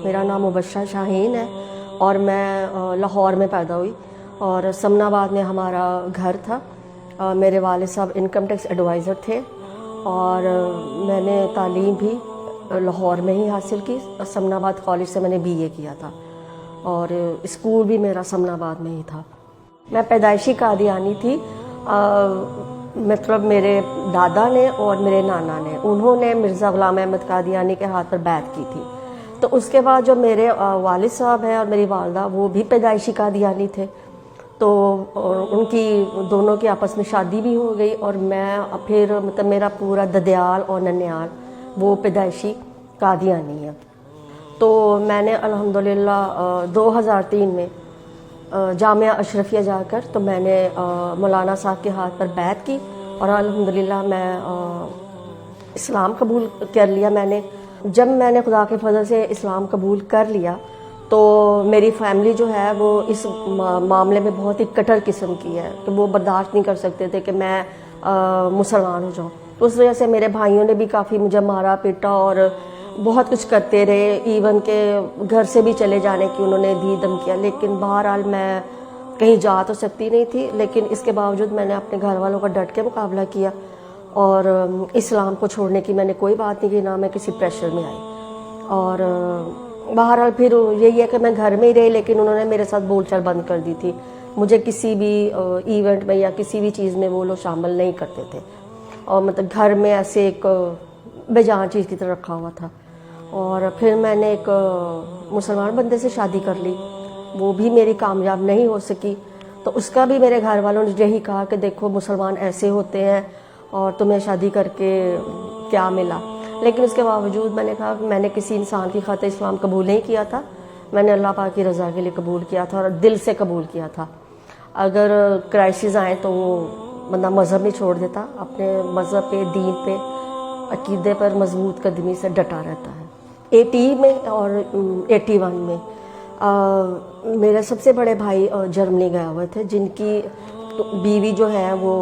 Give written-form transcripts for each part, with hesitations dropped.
میرا نام مبشرہ شاہین ہے اور میں لاہور میں پیدا ہوئی اور سمن آباد میں ہمارا گھر تھا۔ میرے والد صاحب انکم ٹیکس ایڈوائزر تھے اور میں نے تعلیم بھی لاہور میں ہی حاصل کی۔ سمن آباد کالج سے میں نے BA کیا تھا اور اسکول بھی میرا سمن آباد میں ہی تھا۔ میں پیدائشی قادیانی تھی، مطلب میرے دادا نے اور میرے نانا نے، انہوں نے مرزا غلام احمد قادیانی کے ہاتھ پر بیعت کی تھی۔ تو اس کے بعد جو میرے والد صاحب ہیں اور میری والدہ، وہ بھی پیدائشی قادیانی تھے، تو ان کی دونوں کی آپس میں شادی بھی ہو گئی اور میں پھر مطلب میرا پورا ددیال اور ننیال وہ پیدائشی قادیانی ہے۔ تو میں نے الحمدللہ 2003 میں جامعہ اشرفیہ جا کر تو میں نے مولانا صاحب کے ہاتھ پر بیعت کی اور الحمدللہ میں اسلام قبول کر لیا۔ جب میں نے خدا کے فضل سے اسلام قبول کر لیا تو میری فیملی جو ہے وہ اس معاملے میں بہت ہی کٹر قسم کی ہے کہ وہ برداشت نہیں کر سکتے تھے کہ میں مسلمان ہو جاؤں۔ اس وجہ سے میرے بھائیوں نے بھی کافی مجھے مارا پیٹا اور بہت کچھ کرتے رہے، ایون کہ گھر سے بھی چلے جانے کی انہوں نے دی دھمکیاں، لیکن بہرحال میں کہیں جا تو سکتی نہیں تھی، لیکن اس کے باوجود میں نے اپنے گھر والوں کا ڈٹ کے مقابلہ کیا اور اسلام کو چھوڑنے کی میں نے کوئی بات نہیں کی، نہ میں کسی پریشر میں آئی۔ اور بہرحال پھر یہی ہے کہ میں گھر میں ہی رہی، لیکن انہوں نے میرے ساتھ بول چال بند کر دی تھی، مجھے کسی بھی ایونٹ میں یا کسی بھی چیز میں وہ لوگ شامل نہیں کرتے تھے اور مطلب گھر میں ایسے ایک بے جان چیز کی طرح رکھا ہوا تھا۔ اور پھر میں نے ایک مسلمان بندے سے شادی کر لی، وہ بھی میری کامیاب نہیں ہو سکی، تو اس کا بھی میرے گھر والوں نے یہی کہا کہ دیکھو مسلمان ایسے ہوتے ہیں اور تمہیں شادی کر کے کیا ملا۔ لیکن اس کے باوجود میں نے کہا کہ میں نے کسی انسان کی خاطر اسلام قبول نہیں کیا تھا، میں نے اللہ پاک کی رضا کے لیے قبول کیا تھا اور دل سے قبول کیا تھا۔ اگر کرائسس آئیں تو وہ بندہ مذہب نہیں چھوڑ دیتا، اپنے مذہب پہ، دین پہ، عقیدے پر مضبوط قدمی سے ڈٹا رہتا ہے۔ 80 میں اور 81 میں میرے سب سے بڑے بھائی جرمنی گئے ہوئے تھے، جن کی بیوی جو ہے وہ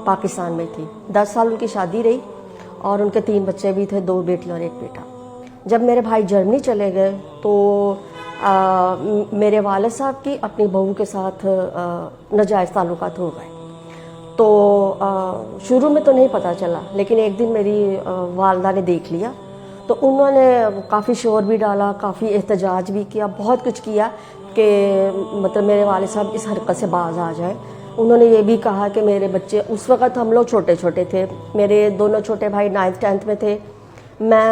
پاکستان میں تھی۔ 10 سال ان کی شادی رہی اور ان کے 3 بچے بھی تھے، 2 بیٹیاں اور 1 بیٹا۔ جب میرے بھائی جرمنی چلے گئے تو میرے والد صاحب کی اپنی بہو کے ساتھ ناجائز تعلقات ہو گئے۔ تو شروع میں تو نہیں پتہ چلا، لیکن ایک دن میری والدہ نے دیکھ لیا تو انہوں نے کافی شور بھی ڈالا، کافی احتجاج بھی کیا، بہت کچھ کیا کہ مطلب میرے والد صاحب اس حرکت سے باز آ جائیں۔ انہوں نے یہ بھی کہا کہ میرے بچے، اس وقت ہم لوگ چھوٹے چھوٹے تھے، میرے دونوں چھوٹے بھائی 9th 10th میں تھے، میں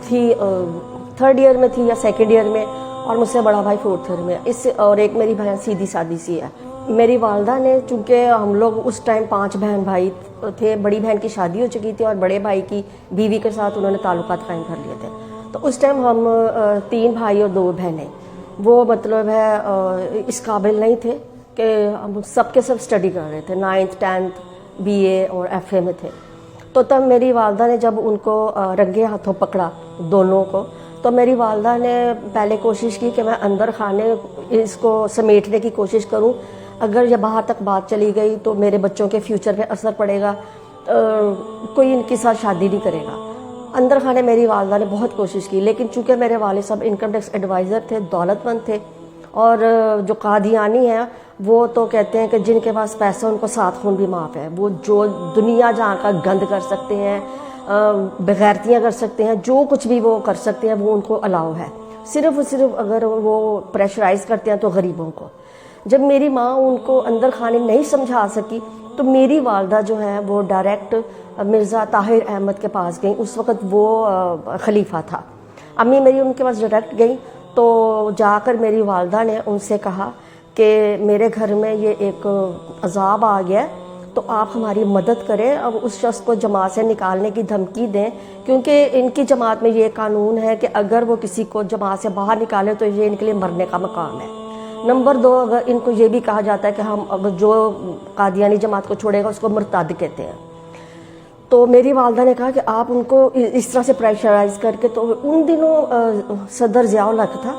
تھی 3rd ایئر میں تھی یا 2nd ایئر میں، اور مجھ سے بڑا بھائی 4th ایئر میں، اور ایک میری بہن سیدھی سادی سی ہے۔ میری والدہ نے، چونکہ ہم لوگ اس ٹائم 5 بہن بھائی تھے، بڑی بہن کی شادی ہو چکی تھی اور بڑے بھائی کی بیوی کے ساتھ انہوں نے تعلقات قائم کر لیے تھے، تو اس ٹائم ہم 3 بھائی اور 2 بہنیں، وہ مطلب ہے اس قابل نہیں تھے کہ ہم سب کے سب اسٹڈی کر رہے تھے، 9th 10th BA اور FA میں تھے۔ تو تب میری والدہ نے جب ان کو رنگے ہاتھوں پکڑا دونوں کو، تو میری والدہ نے پہلے کوشش کی کہ میں اندر خانے اس کو سمیٹنے کی کوشش کروں، اگر یہ باہر تک بات چلی گئی تو میرے بچوں کے فیوچر پہ اثر پڑے گا، کوئی ان کے ساتھ شادی نہیں کرے گا۔ اندر خانے میری والدہ نے بہت کوشش کی، لیکن چونکہ میرے والد صاحب انکم ٹیکس ایڈوائزر تھے، دولت مند تھے، اور جو قادیانی ہیں وہ تو کہتے ہیں کہ جن کے پاس پیسہ ان کو 7 خون بھی معاف ہے، وہ جو دنیا جہاں کا گند کر سکتے ہیں، بغیرتیاں کر سکتے ہیں، جو کچھ بھی وہ کر سکتے ہیں وہ ان کو الاؤ ہے، صرف اگر وہ پریشرائز کرتے ہیں تو غریبوں کو۔ جب میری ماں ان کو اندر خانے نہیں سمجھا سکی تو میری والدہ جو ہے وہ ڈائریکٹ مرزا طاہر احمد کے پاس گئیں، اس وقت وہ خلیفہ تھا۔ امی میری ان کے پاس ڈائریکٹ گئیں، تو جا کر میری والدہ نے ان سے کہا کہ میرے گھر میں یہ ایک عذاب آ گیا ہے، تو آپ ہماری مدد کریں، اب اس شخص کو جماعت سے نکالنے کی دھمکی دیں، کیونکہ ان کی جماعت میں یہ قانون ہے کہ اگر وہ کسی کو جماعت سے باہر نکالے تو یہ ان کے لیے مرنے کا مقام ہے۔ نمبر 2، اگر ان کو یہ بھی کہا جاتا ہے کہ ہم اگر جو قادیانی جماعت کو چھوڑے گا اس کو مرتد کہتے ہیں۔ تو میری والدہ نے کہا کہ آپ ان کو اس طرح سے پریشرائز کر کے، تو ان دنوں صدر ضیاء الحق تھا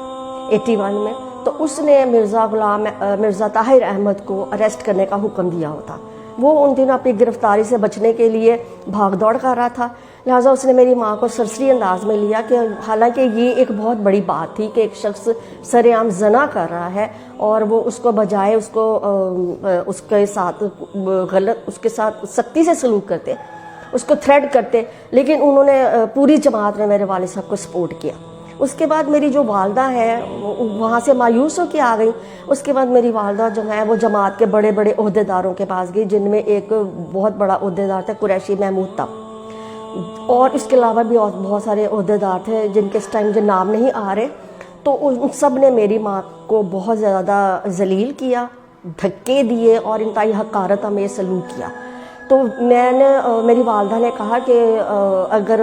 81 میں، تو اس نے مرزا طاہر احمد کو اریسٹ کرنے کا حکم دیا ہوتا۔ وہ ان دنوں اپنی گرفتاری سے بچنے کے لیے بھاگ دوڑ کر رہا تھا، لہٰذا اس نے میری ماں کو سرسری انداز میں لیا کہ حالانکہ یہ ایک بہت بڑی بات تھی کہ ایک شخص سر عام زنا کر رہا ہے اور وہ اس کو بجائے اس کے ساتھ غلط اس کے ساتھ سختی سے سلوک کرتے، اس کو تھریٹ کرتے، لیکن انہوں نے پوری جماعت نے میرے والد صاحب کو سپورٹ کیا۔ اس کے بعد میری جو والدہ ہے وہاں سے مایوس ہو کے آ گئی۔ اس کے بعد میری والدہ جو ہے وہ جماعت کے بڑے بڑے عہدیداروں کے پاس گئی، جن میں ایک بہت بڑا عہدیدار تھا قریشی محمود تھا، اور اس کے علاوہ بھی اور بہت سارے عہدیدار تھے جن کے اس ٹائم مجھے نام نہیں آ رہے۔ تو ان سب نے میری ماں کو بہت زیادہ ذلیل کیا، دھکے دیے اور انتہائی حقارت ہمیں سلوک کیا۔ تو میری والدہ نے کہا کہ اگر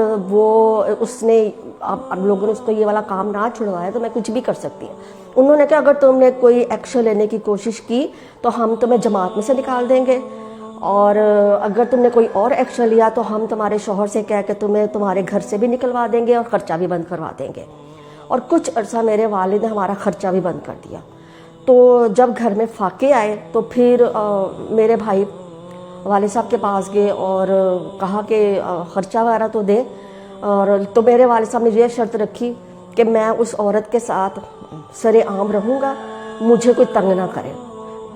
اس نے اب لوگوں نے اس کو یہ والا کام نہ چھڑوایا تو میں کچھ بھی کر سکتی ہوں۔ انہوں نے کہا اگر تم نے کوئی ایکشن لینے کی کوشش کی تو ہم تمہیں جماعت میں سے نکال دیں گے، اور اگر تم نے کوئی اور ایکشن لیا تو ہم تمہارے شوہر سے کہہ کے تمہیں تمہارے گھر سے بھی نکلوا دیں گے اور خرچہ بھی بند کروا دیں گے۔ اور کچھ عرصہ میرے والد نے ہمارا خرچہ بھی بند کر دیا۔ تو جب گھر میں فاقے آئے تو پھر میرے بھائی والد صاحب کے پاس گئے اور کہا کہ خرچہ وغیرہ تو دیں، اور تو میرے والد صاحب نے یہ شرط رکھی کہ میں اس عورت کے ساتھ سر عام رہوں گا، مجھے کوئی تنگ نہ کرے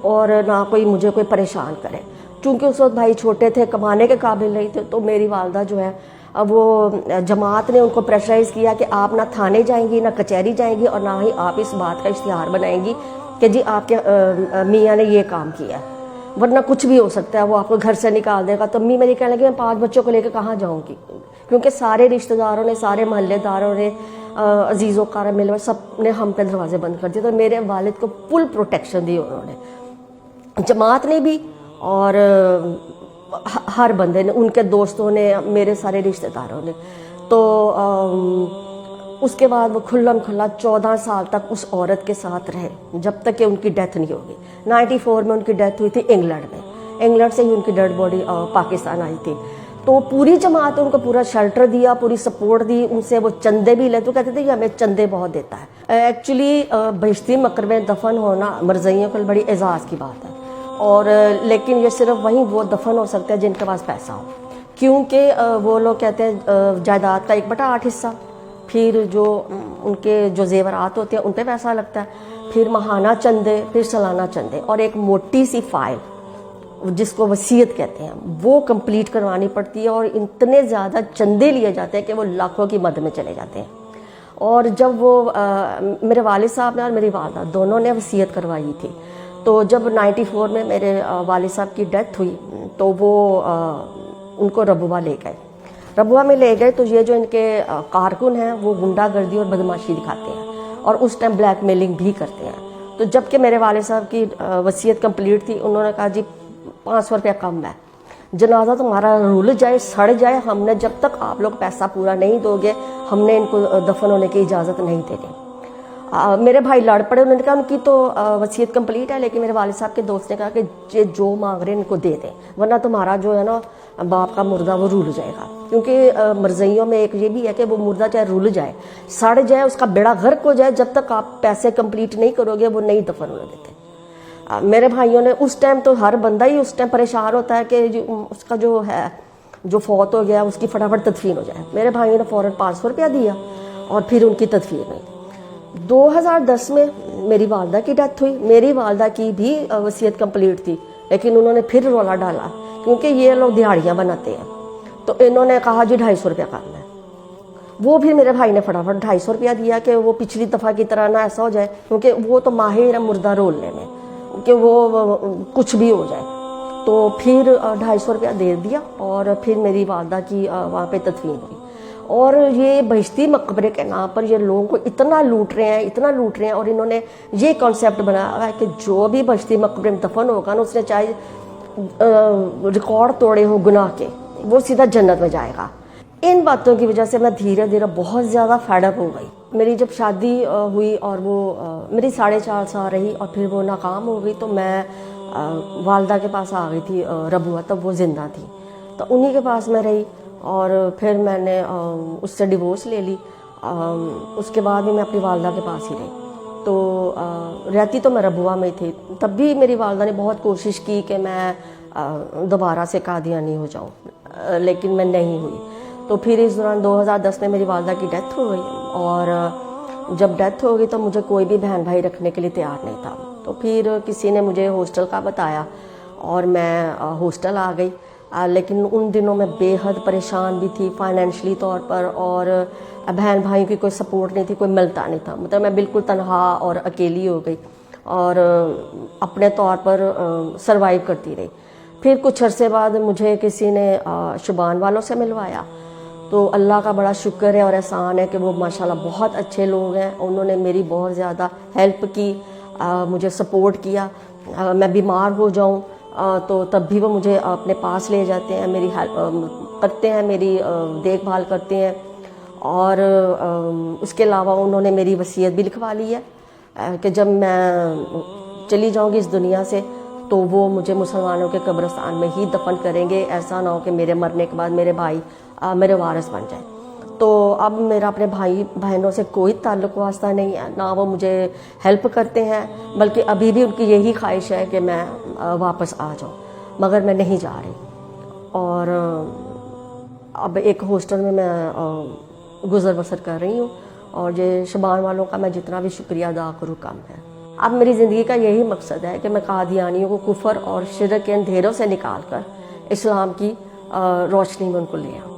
اور نہ کوئی مجھے کوئی پریشان کرے۔ چونکہ اس وقت بھائی چھوٹے تھے، کمانے کے قابل نہیں تھے، تو میری والدہ جو ہے وہ جماعت نے ان کو پریشرائز کیا کہ آپ نہ تھانے جائیں گی، نہ کچہری جائیں گی، اور نہ ہی آپ اس بات کا اشتہار بنائیں گی کہ جی آپ کے میاں نے یہ کام کیا ہے، ورنہ کچھ بھی ہو سکتا ہے، وہ آپ کو گھر سے نکال دے گا۔ تو امی میری کہنے لگی میں 5 بچوں کو لے کے کہاں جاؤں گی، کیونکہ سارے رشتہ داروں نے، سارے محلے داروں نے، عزیز و اقارب مل سب نے ہم پہ دروازے بند کر دیے۔ تو میرے والد کو فل پروٹیکشن دی انہوں نے، جماعت نے بھی اور ہر بندے نے، ان کے دوستوں نے، میرے سارے رشتہ داروں نے۔ تو اس کے بعد وہ کھلم کھلا 14 سال تک اس عورت کے ساتھ رہے، جب تک کہ ان کی ڈیتھ نہیں ہوگی۔ 94 میں ان کی ڈیتھ ہوئی تھی انگلینڈ میں، انگلینڈ سے ہی ان کی ڈیڈ باڈی پاکستان آئی تھی۔ تو پوری جماعت ان کو پورا شیلٹر دیا، پوری سپورٹ دی، ان سے وہ چندے بھی لے، تو کہتے تھے کہ ہمیں چندے بہت دیتا ہے۔ ایکچولی بہشتی مقبرے میں دفن ہونا مرزائیوں کے بڑی اعزاز کی بات ہے، اور لیکن یہ صرف وہیں وہ دفن ہو سکتے ہیں جن کے پاس پیسہ ہو، کیونکہ وہ لوگ کہتے ہیں جائیداد کا 1/8 حصہ، پھر جو ان کے جو زیورات ہوتے ہیں ان پہ پیسہ لگتا ہے، پھر ماہانہ چندے، پھر سالانہ چندے، اور ایک موٹی سی فائل جس کو وصیت کہتے ہیں وہ کمپلیٹ کروانی پڑتی ہے، اور اتنے زیادہ چندے لیے جاتے ہیں کہ وہ لاکھوں کی مد میں چلے جاتے ہیں۔ اور جب وہ میرے والد صاحب نے اور میری والدہ دونوں نے وصیت کروائی تھی، تو جب 94 میں میرے والد صاحب کی ڈیتھ ہوئی تو وہ ان کو ربوہ لے گئے، ربوہ میں لے گئے۔ تو یہ جو ان کے کارکن ہیں وہ غنڈہ گردی اور بدماشی دکھاتے ہیں، اور اس ٹائم بلیک میلنگ بھی کرتے ہیں۔ تو جب کہ میرے والد صاحب کی وصیت کمپلیٹ تھی، انہوں نے کہا جی 500 روپیہ کم ہے، جنازہ تمہارا رول جائے، سڑ جائے، ہم نے جب تک آپ لوگ پیسہ پورا نہیں دو گے ہم نے ان کو دفن ہونے کی اجازت نہیں دینی۔ میرے بھائی لڑ پڑے، انہوں نے کہا ان کی تو وصیت کمپلیٹ ہے، لیکن میرے والد صاحب کے دوست نے کہا کہ جو مانگ رہے ہیں ان کو دے دیں، ورنہ تمہارا جو ہے نا باپ کا مردہ وہ رول جائے گا۔ کیونکہ مرزائیوں میں ایک یہ بھی ہے کہ وہ مردہ چاہے رول جائے، سڑ جائے، اس کا بیڑا غرق ہو جائے، جب تک آپ پیسے کمپلیٹ نہیں کرو گے وہ نہیں دفن ہونے دیتے۔ میرے بھائیوں نے اس ٹائم، تو ہر بندہ ہی اس ٹائم پریشان ہوتا ہے کہ اس کا جو ہے جو فوت ہو گیا اس کی فٹافٹ تدفین ہو جائے۔ میرے بھائیوں نے فوراً 500 روپیہ دیا اور پھر ان کی تدفین ہوئی۔ 2010 میں میری والدہ کی ڈیتھ ہوئی، میری والدہ کی بھی وصیت کمپلیٹ تھی، لیکن انہوں نے پھر رولا ڈالا کیونکہ یہ لوگ دہاڑیاں بناتے ہیں، تو انہوں نے کہا جی 250 روپیہ کرنا ہے۔ وہ بھی میرے بھائی نے فٹافٹ 250 روپیہ دیا کہ وہ پچھلی دفعہ کی طرح نہ ایسا ہو جائے، کیونکہ وہ تو ماہر ہے مردہ رولنے میں کہ وہ کچھ بھی ہو جائے۔ تو پھر 250 روپیہ دے دیا اور پھر میری والدہ کی وہاں پہ تدفین ہوئی۔ اور یہ بہشتی مقبرے کے نام پر یہ لوگوں کو اتنا لوٹ رہے ہیں، اتنا لوٹ رہے ہیں، اور انہوں نے یہ کانسیپٹ بنایا ہے کہ جو بھی بہشتی مقبرے میں دفن ہوگا نا، اس نے چاہے ریکارڈ توڑے ہو گناہ کے، وہ سیدھا جنت میں جائے گا۔ ان باتوں کی وجہ سے میں دھیرے دھیرے بہت زیادہ فیڈ اپ ہو گئی۔ میری جب شادی ہوئی اور وہ میری 4.5 سال رہی اور پھر وہ ناکام ہو گئی، تو میں والدہ کے پاس آ گئی تھی ربوہ، تب وہ زندہ تھی، تو انہی کے پاس میں رہی، اور پھر میں نے اس سے ڈیورس لے لی۔ اس کے بعد بھی میں اپنی والدہ کے پاس ہی رہی، تو رہتی تو میں ربوہ میں تھی۔ تب بھی میری والدہ نے بہت کوشش کی کہ میں دوبارہ سے قادیانی ہو جاؤں، لیکن میں نہیں ہوئی۔ تو پھر اس دوران 2010 میں میری والدہ کی ڈیتھ ہو گئی، اور جب ڈیتھ ہو گئی تو مجھے کوئی بھی بہن بھائی رکھنے کے لیے تیار نہیں تھا. تو پھر کسی نے مجھے ہاسٹل کا بتایا اور میں ہاسٹل آ گئی. لیکن ان دنوں میں بے حد پریشان بھی تھی فائنینشلی طور پر، اور بہن بھائیوں کی کوئی سپورٹ نہیں تھی، کوئی ملتا نہیں تھا. مطلب میں بالکل تنہا اور اکیلی ہو گئی اور اپنے طور پر سروائیو کرتی رہی. پھر کچھ عرصے بعد مجھے کسی نے شبان والوں سے ملوایا. تو اللہ کا بڑا شکر ہے اور احسان ہے کہ وہ ماشاءاللہ بہت اچھے لوگ ہیں. انہوں نے میری بہت زیادہ ہیلپ کی، مجھے سپورٹ کیا. میں بیمار ہو جاؤں تو تب بھی وہ مجھے اپنے پاس لے جاتے ہیں، میری ہیلپ کرتے ہیں، میری دیکھ بھال کرتے ہیں. اور اس کے علاوہ انہوں نے میری وصیت بھی لکھوا لی ہے کہ جب میں چلی جاؤں گی اس دنیا سے تو وہ مجھے مسلمانوں کے قبرستان میں ہی دفن کریں گے. ایسا نہ ہو کہ میرے مرنے کے بعد میرے بھائی میرے وارث بن جائیں. تو اب میرا اپنے بھائی بہنوں سے کوئی تعلق واسطہ نہیں ہے، نہ وہ مجھے ہیلپ کرتے ہیں، بلکہ ابھی بھی ان کی یہی خواہش ہے کہ میں واپس آ جاؤں، مگر میں نہیں جا رہی. اور اب ایک ہاسٹل میں گزر بسر کر رہی ہوں، اور یہ شبان والوں کا میں جتنا بھی شکریہ ادا کروں کم ہے. اب میری زندگی کا یہی مقصد ہے کہ میں قادیانیوں کو کفر اور شرک کے اندھیروں سے نکال کر اسلام کی روشنی میں ان کو لے آؤں.